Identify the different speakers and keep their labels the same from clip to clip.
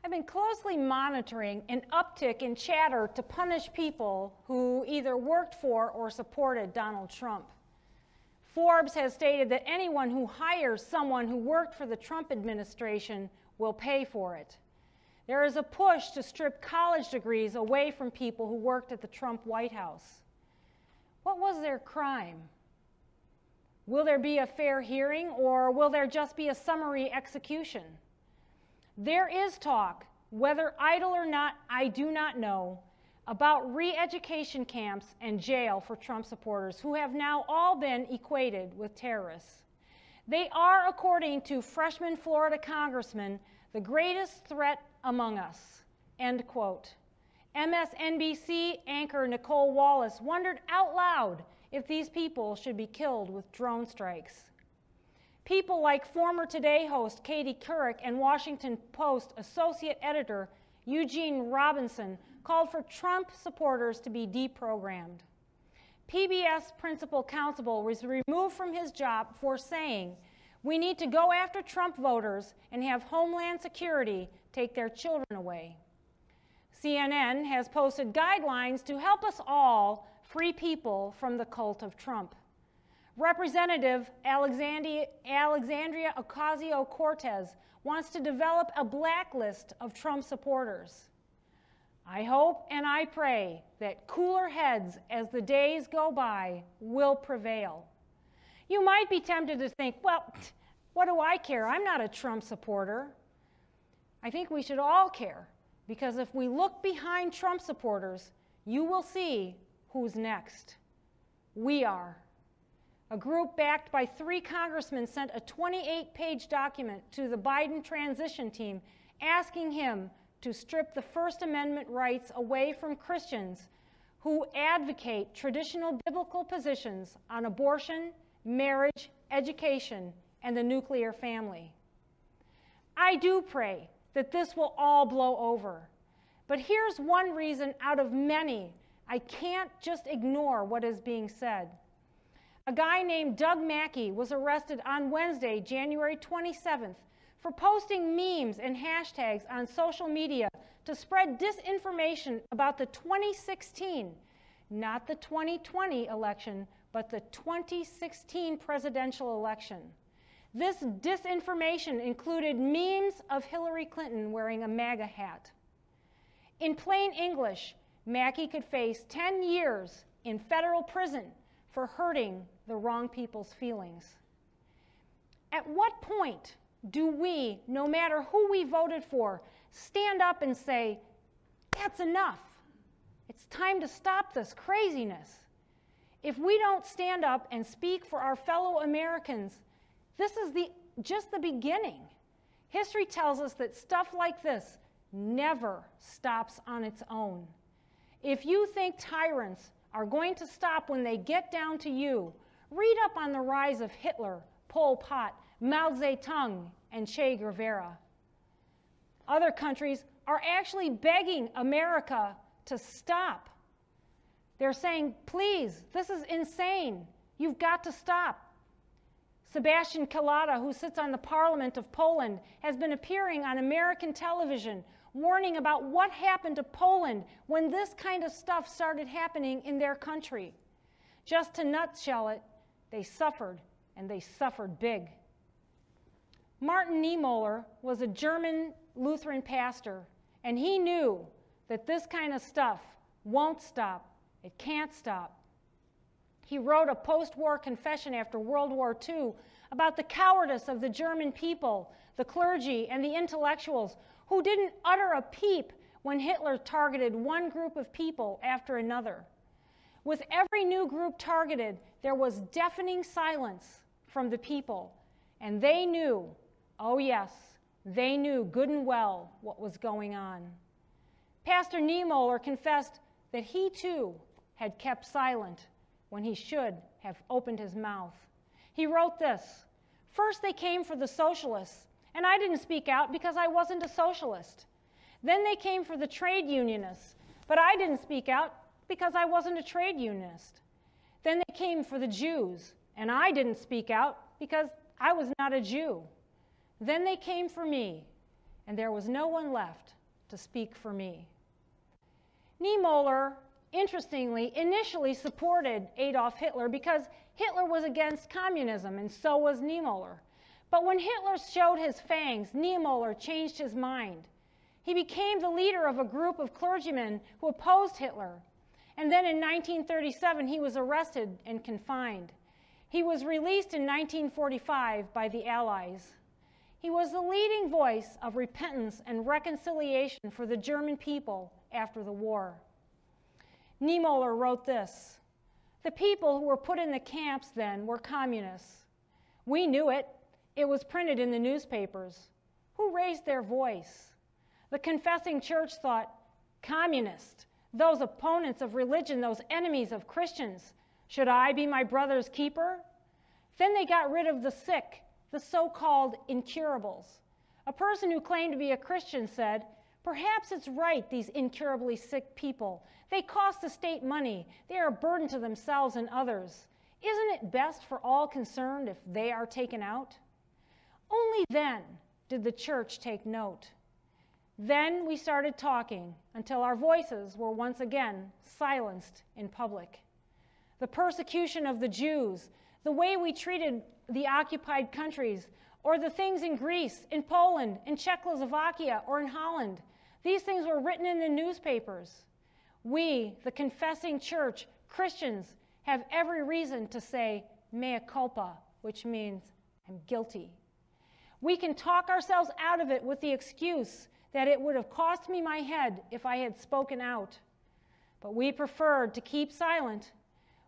Speaker 1: I've been closely monitoring an uptick in chatter to punish people who either worked for or supported Donald Trump. Forbes has stated that anyone who hires someone who worked for the Trump administration will pay for it. There is a push to strip college degrees away from people who worked at the Trump White House. What was their crime? Will there be a fair hearing, or will there just be a summary execution? There is talk, whether idle or not, I do not know, about re-education camps and jail for Trump supporters who have now all been equated with terrorists. They are, according to freshman Florida congressman, the greatest threat among us, end quote. MSNBC anchor Nicole Wallace wondered out loud if these people should be killed with drone strikes. People like former Today host Katie Couric and Washington Post associate editor Eugene Robinson called for Trump supporters to be deprogrammed. PBS principal counsel was removed from his job for saying, "We need to go after Trump voters and have Homeland Security take their children away." CNN has posted guidelines to help us all free people from the cult of Trump. Representative Alexandria Ocasio-Cortez wants to develop a blacklist of Trump supporters. I hope and I pray that cooler heads as the days go by will prevail. You might be tempted to think, well, what do I care? I'm not a Trump supporter. I think we should all care, because if we look behind Trump supporters, you will see who's next. We are. A group backed by 3 congressmen sent a 28-page document to the Biden transition team asking him to strip the First Amendment rights away from Christians who advocate traditional biblical positions on abortion, marriage, education, and the nuclear family. I do pray that this will all blow over. But here's one reason out of many I can't just ignore what is being said. A guy named Doug Mackey was arrested on Wednesday, January 27th, for posting memes and hashtags on social media to spread disinformation about the 2016, not the 2020 election, but the 2016 presidential election. This disinformation included memes of Hillary Clinton wearing a MAGA hat. In plain English, Mackey could face 10 years in federal prison for hurting the wrong people's feelings. At what point do we, no matter who we voted for, stand up and say, that's enough? It's time to stop this craziness. If we don't stand up and speak for our fellow Americans, this is just the beginning. History tells us that stuff like this never stops on its own. If you think tyrants are going to stop when they get down to you, read up on the rise of Hitler, Pol Pot, Mao Zedong, and Che Guevara. Other countries are actually begging America to stop. They're saying, please, this is insane. You've got to stop. Sebastian Kalata, who sits on the Parliament of Poland, has been appearing on American television warning about what happened to Poland when this kind of stuff started happening in their country. Just to nutshell it, they suffered, and they suffered big. Martin Niemöller was a German Lutheran pastor, and he knew that this kind of stuff won't stop. It can't stop. He wrote a post-war confession after World War II about the cowardice of the German people, the clergy, and the intellectuals who didn't utter a peep when Hitler targeted one group of people after another. With every new group targeted, there was deafening silence from the people, and they knew, oh yes, they knew good and well what was going on. Pastor Niemöller confessed that he too had kept silent when he should have opened his mouth. He wrote this, "First they came for the socialists, and I didn't speak out because I wasn't a socialist. Then they came for the trade unionists, but I didn't speak out because I wasn't a trade unionist. Then they came for the Jews, and I didn't speak out because I was not a Jew. Then they came for me, and there was no one left to speak for me. Niemöller, interestingly, initially supported Adolf Hitler because Hitler was against communism, and so was Niemöller. But when Hitler showed his fangs, Niemöller changed his mind. He became the leader of a group of clergymen who opposed Hitler. And then in 1937, he was arrested and confined. He was released in 1945 by the Allies. He was the leading voice of repentance and reconciliation for the German people after the war. Niemöller wrote this: "The people who were put in the camps then were communists. We knew it. It was printed in the newspapers. Who raised their voice? The confessing church thought, communist, those opponents of religion, those enemies of Christians. Should I be my brother's keeper? Then they got rid of the sick, the so-called incurables. A person who claimed to be a Christian said, perhaps it's right, these incurably sick people. They cost the state money. They are a burden to themselves and others. Isn't it best for all concerned if they are taken out? Only then did the church take note. Then we started talking until our voices were once again silenced in public. The persecution of the Jews, the way we treated the occupied countries, or the things in Greece, in Poland, in Czechoslovakia, or in Holland, these things were written in the newspapers. We, the confessing church, Christians, have every reason to say mea culpa, which means I'm guilty. We can talk ourselves out of it with the excuse that it would have cost me my head if I had spoken out. But we preferred to keep silent.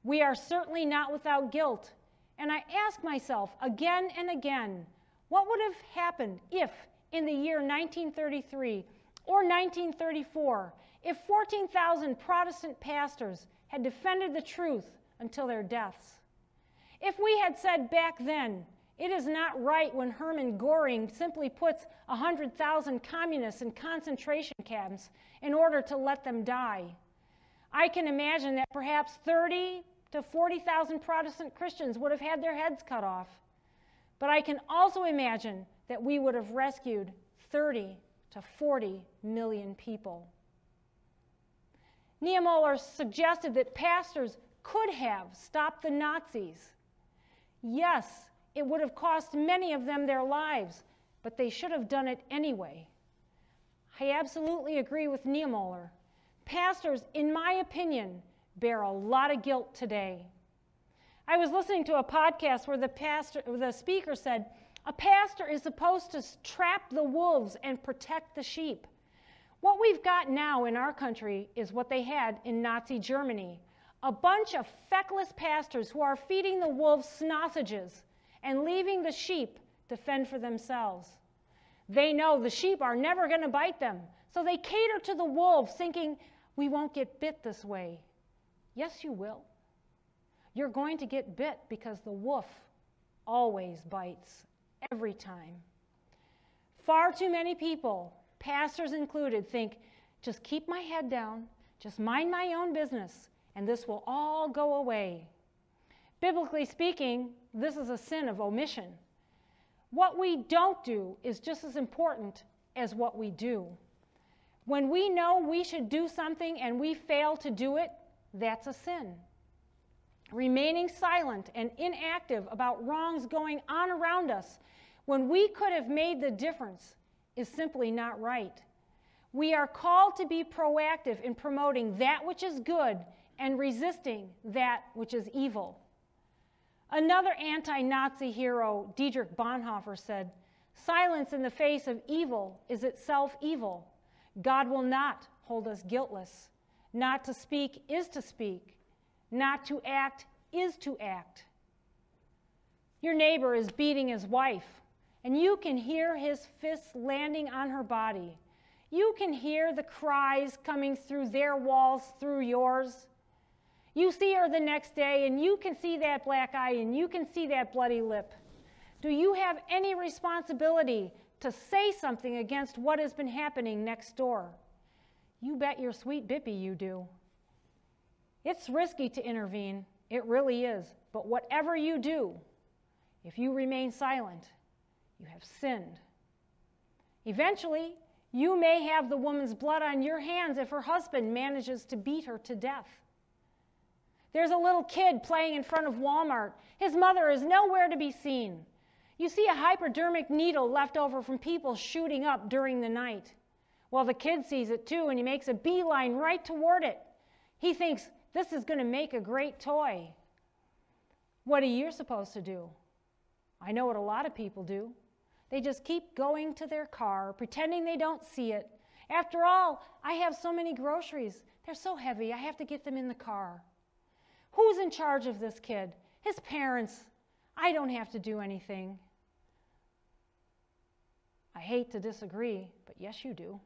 Speaker 1: We are certainly not without guilt. And I ask myself again and again, what would have happened if, in the year 1933 or 1934, if 14,000 Protestant pastors had defended the truth until their deaths? If we had said back then, it is not right when Hermann Göring simply puts 100,000 communists in concentration camps in order to let them die, I can imagine that perhaps 30 to 40,000 Protestant Christians would have had their heads cut off. But I can also imagine that we would have rescued 30 to 40 million people. Niemöller suggested that pastors could have stopped the Nazis. Yes, it would have cost many of them their lives, but they should have done it anyway. I absolutely agree with Niemöller. Pastors, in my opinion, bear a lot of guilt today. I was listening to a podcast where the speaker said, a pastor is supposed to trap the wolves and protect the sheep. What we've got now in our country is what they had in Nazi Germany. A bunch of feckless pastors who are feeding the wolves sausages and leaving the sheep to fend for themselves. They know the sheep are never going to bite them, so they cater to the wolves, thinking, we won't get bit this way. Yes, you will. You're going to get bit because the wolf always bites, every time. Far too many people, pastors included, think, just keep my head down, just mind my own business, and this will all go away. Biblically speaking, this is a sin of omission. What we don't do is just as important as what we do. When we know we should do something and we fail to do it, that's a sin. Remaining silent and inactive about wrongs going on around us when we could have made the difference is simply not right. We are called to be proactive in promoting that which is good and resisting that which is evil. Another anti-Nazi hero, Dietrich Bonhoeffer, said, silence in the face of evil is itself evil. God will not hold us guiltless. Not to speak is to speak. Not to act is to act. Your neighbor is beating his wife, and you can hear his fists landing on her body. You can hear the cries coming through their walls, through yours. You see her the next day, and you can see that black eye, and you can see that bloody lip. Do you have any responsibility to say something against what has been happening next door? You bet your sweet bippy you do. It's risky to intervene. It really is. But whatever you do, if you remain silent, you have sinned. Eventually, You may have the woman's blood on your hands if her husband manages to beat her to death. There's a little kid playing in front of Walmart. His mother is nowhere to be seen. You see a hypodermic needle left over from people shooting up during the night. Well, the kid sees it too, and he makes a beeline right toward it. He thinks, this is going to make a great toy. What are you supposed to do? I know what a lot of people do. They just keep going to their car, pretending they don't see it. After all, I have so many groceries. They're so heavy, I have to get them in the car. Who's in charge of this kid? His parents. I don't have to do anything. I hate to disagree, but yes, you do.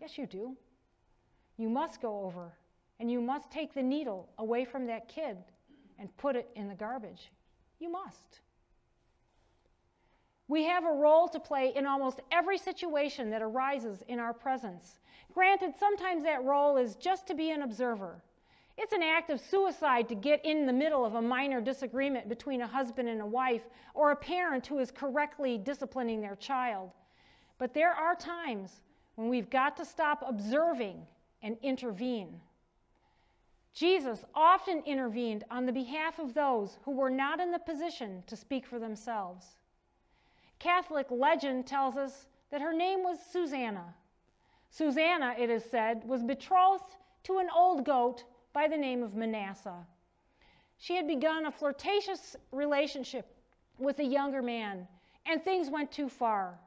Speaker 1: Yes, you do. You must go over, and you must take the needle away from that kid and put it in the garbage. You must. We have a role to play in almost every situation that arises in our presence. Granted, sometimes that role is just to be an observer. It's an act of suicide to get in the middle of a minor disagreement between a husband and a wife, or a parent who is correctly disciplining their child. But there are times when we've got to stop observing and intervene. Jesus often intervened on the behalf of those who were not in the position to speak for themselves. Catholic legend tells us that her name was Susanna. Susanna, it is said, was betrothed to an old goat by the name of Manasseh. She had begun a flirtatious relationship with a younger man, and things went too far.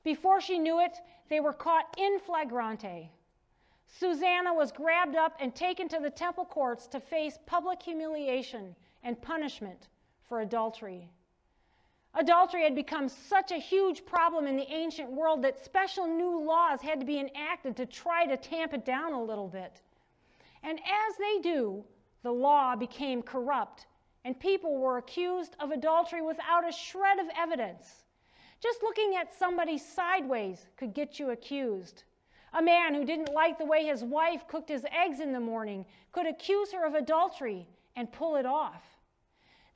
Speaker 1: Before she knew it, they were caught in flagrante. Susanna was grabbed up and taken to the temple courts to face public humiliation and punishment for adultery. Adultery had become such a huge problem in the ancient world that special new laws had to be enacted to try to tamp it down a little bit. And as they do, the law became corrupt, and people were accused of adultery without a shred of evidence. Just looking at somebody sideways could get you accused. A man who didn't like the way his wife cooked his eggs in the morning could accuse her of adultery and pull it off.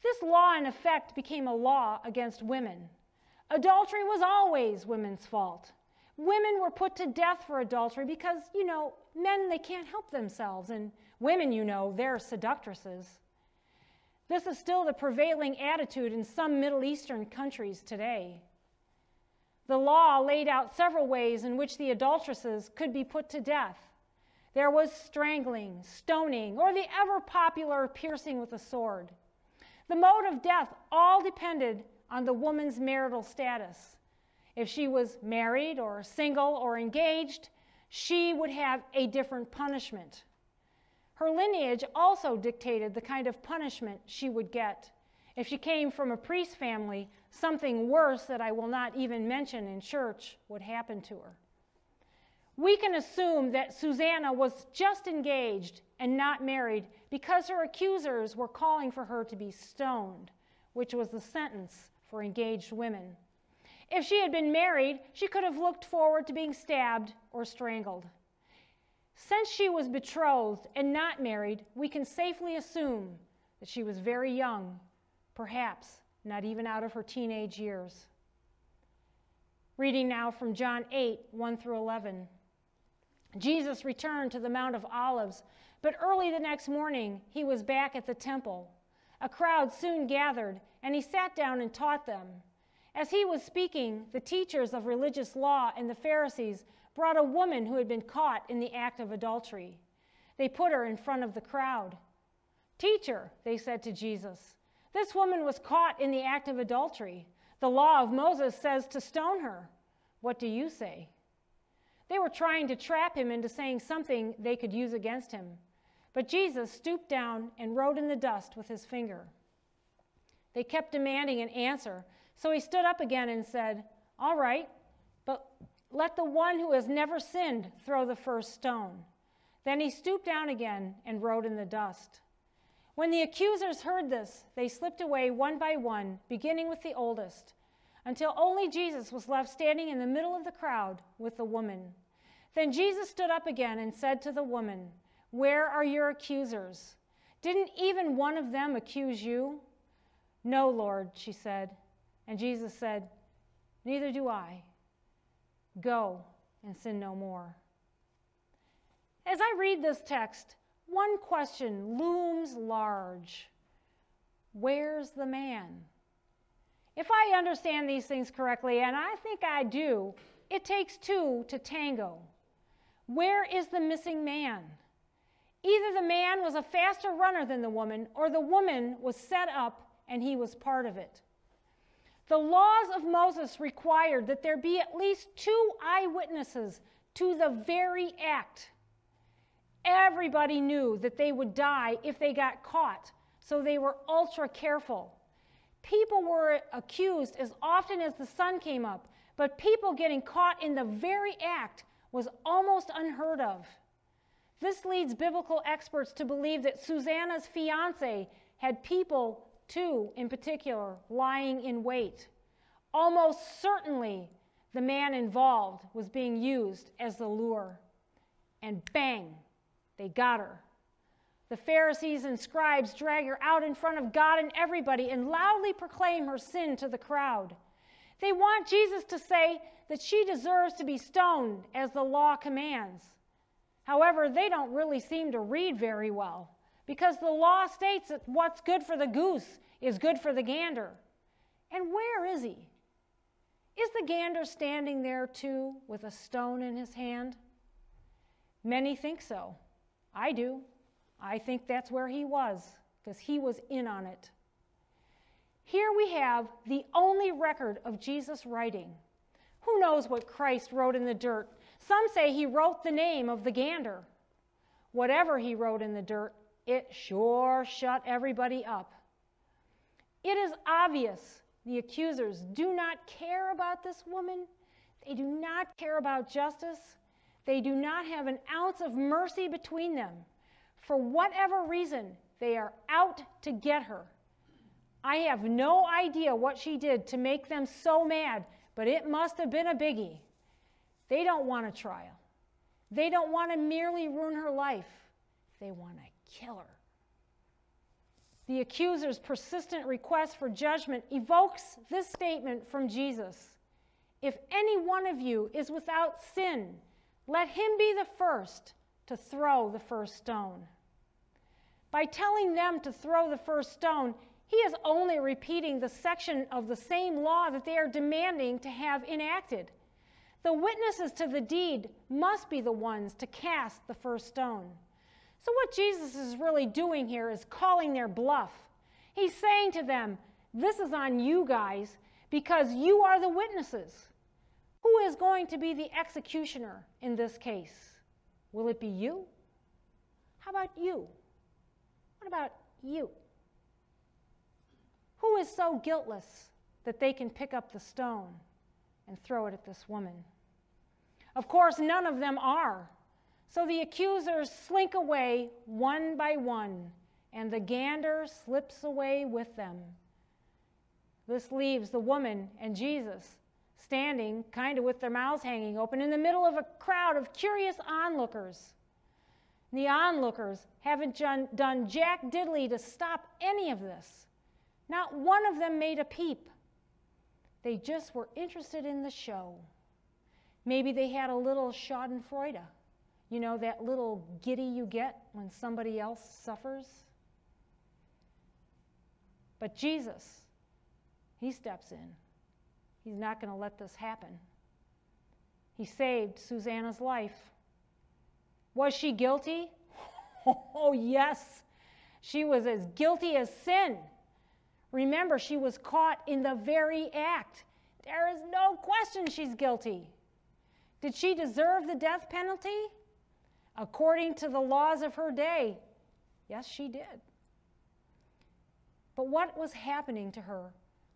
Speaker 1: This law, in effect, became a law against women. Adultery was always women's fault. Women were put to death for adultery because, men, they can't help themselves, and women, they're seductresses. This is still the prevailing attitude in some Middle Eastern countries today. The law laid out several ways in which the adulteresses could be put to death. There was strangling, stoning, or the ever-popular piercing with a sword. The mode of death all depended on the woman's marital status. If she was married or single or engaged, she would have a different punishment. Her lineage also dictated the kind of punishment she would get. If she came from a priest family, something worse that I will not even mention in church would happen to her. We can assume that Susanna was just engaged and not married because her accusers were calling for her to be stoned, which was the sentence for engaged women. If she had been married, she could have looked forward to being stabbed or strangled. Since she was betrothed and not married, we can safely assume that she was very young, perhaps not even out of her teenage years. Reading now from John 8, 1 through 11. Jesus returned to the Mount of Olives, but early the next morning he was back at the temple. A crowd soon gathered, and he sat down and taught them. As he was speaking, the teachers of religious law and the Pharisees brought a woman who had been caught in the act of adultery. They put her in front of the crowd. "Teacher," they said to Jesus, "this woman was caught in the act of adultery. The law of Moses says to stone her. What do you say?" They were trying to trap him into saying something they could use against him. But Jesus stooped down and wrote in the dust with his finger. They kept demanding an answer, so he stood up again and said, "All right, but let the one who has never sinned throw the first stone." Then he stooped down again and wrote in the dust. When the accusers heard this, they slipped away one by one, beginning with the oldest, until only Jesus was left standing in the middle of the crowd with the woman. Then Jesus stood up again and said to the woman, "Where are your accusers? Didn't even one of them accuse you?" "No, Lord," she said. And Jesus said, "Neither do I. Go and sin no more. As I read this text, one question looms large. Where's the man? If I understand these things correctly, and I think I do, it takes two to tango. Where is the missing man? Either the man was a faster runner than the woman, or the woman was set up and he was part of it. The laws of Moses required that there be at least 2 eyewitnesses to the very act. Everybody knew that they would die if they got caught, so they were ultra careful. People were accused as often as the sun came up, but people getting caught in the very act was almost unheard of. This leads biblical experts to believe that Susanna's fiancé had people, 2 in particular, lying in wait. Almost certainly, the man involved was being used as the lure. And bang, they got her. The Pharisees and scribes drag her out in front of God and everybody and loudly proclaim her sin to the crowd. They want Jesus to say that she deserves to be stoned as the law commands. However, they don't really seem to read very well, because the law states that what's good for the goose is good for the gander. And where is he? Is the gander standing there too with a stone in his hand? Many think so. I do. I think that's where he was, because he was in on it. Here we have the only record of Jesus writing. Who knows what Christ wrote in the dirt? Some say he wrote the name of the gander. Whatever he wrote in the dirt, it sure shut everybody up. It is obvious the accusers do not care about this woman. They do not care about justice. They do not have an ounce of mercy between them. For whatever reason, they are out to get her. I have no idea what she did to make them so mad, but it must have been a biggie. They don't want a trial. They don't want to merely ruin her life. They want to kill her. The accuser's persistent request for judgment evokes this statement from Jesus. If any one of you is without sin, let him be the first to throw the first stone. By telling them to throw the first stone, he is only repeating the section of the same law that they are demanding to have enacted. The witnesses to the deed must be the ones to cast the first stone. So what Jesus is really doing here is calling their bluff. He's saying to them, this is on you guys because you are the witnesses. Who is going to be the executioner in this case? Will it be you? How about you? What about you? Who is so guiltless that they can pick up the stone and throw it at this woman? Of course, none of them are. So the accusers slink away one by one, and the gander slips away with them. This leaves the woman and Jesus standing kind of with their mouths hanging open in the middle of a crowd of curious onlookers. The onlookers haven't done jack diddly to stop any of this. Not one of them made a peep. They just were interested in the show. Maybe they had a little schadenfreude. You know, that little giddy you get when somebody else suffers? But Jesus, he steps in. He's not going to let this happen. He saved Susanna's life. Was she guilty? Oh, yes. She was as guilty as sin. Remember, she was caught in the very act. There is no question she's guilty. Did she deserve the death penalty? According to the laws of her day, yes, she did. But what was happening to her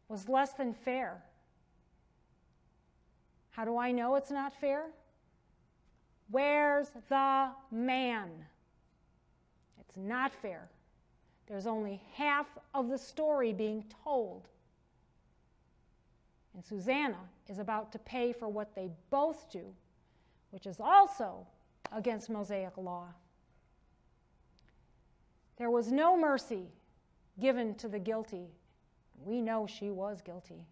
Speaker 1: was less than fair. How do I know it's not fair? Where's the man? It's not fair. There's only half of the story being told. And Susanna is about to pay for what they both do, which is also against Mosaic law. There was no mercy given to the guilty. We know she was guilty.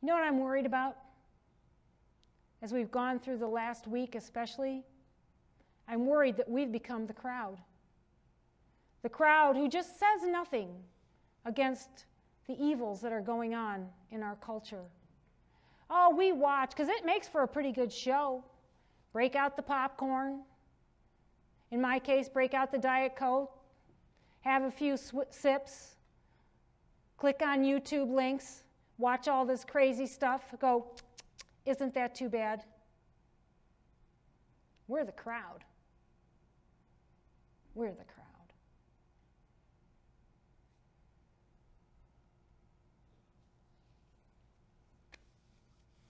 Speaker 1: You know what I'm worried about? as we've gone through the last week especially, I'm worried that we've become the crowd. The crowd who just says nothing against the evils that are going on in our culture. Oh, we watch, because it makes for a pretty good show. Break out the popcorn. In my case, break out the Diet Coke. Have a few sips. Click on YouTube links. Watch all this crazy stuff. Go, isn't that too bad? We're the crowd. We're the crowd.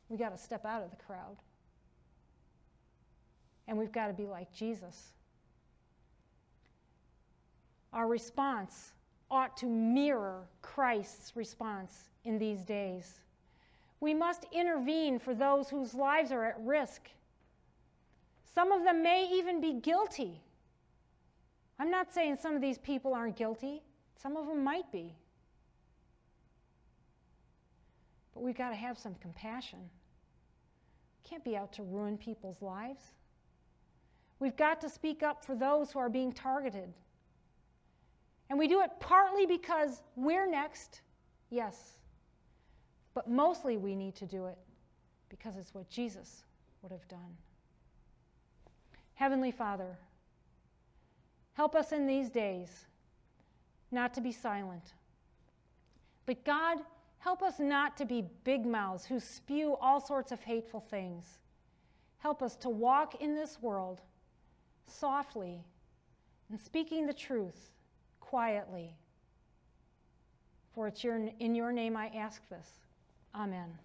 Speaker 1: We got to step out of the crowd. And we've got to be like Jesus. Our response ought to mirror Christ's response in these days. We must intervene for those whose lives are at risk. Some of them may even be guilty. I'm not saying some of these people aren't guilty. Some of them might be. But we've got to have some compassion. Can't be out to ruin people's lives. We've got to speak up for those who are being targeted. And we do it partly because we're next, yes, but mostly we need to do it because it's what Jesus would have done. Heavenly Father, help us in these days not to be silent. But God, help us not to be big mouths who spew all sorts of hateful things. Help us to walk in this world softly and speaking the truth quietly. For it's in your name I ask this. Amen.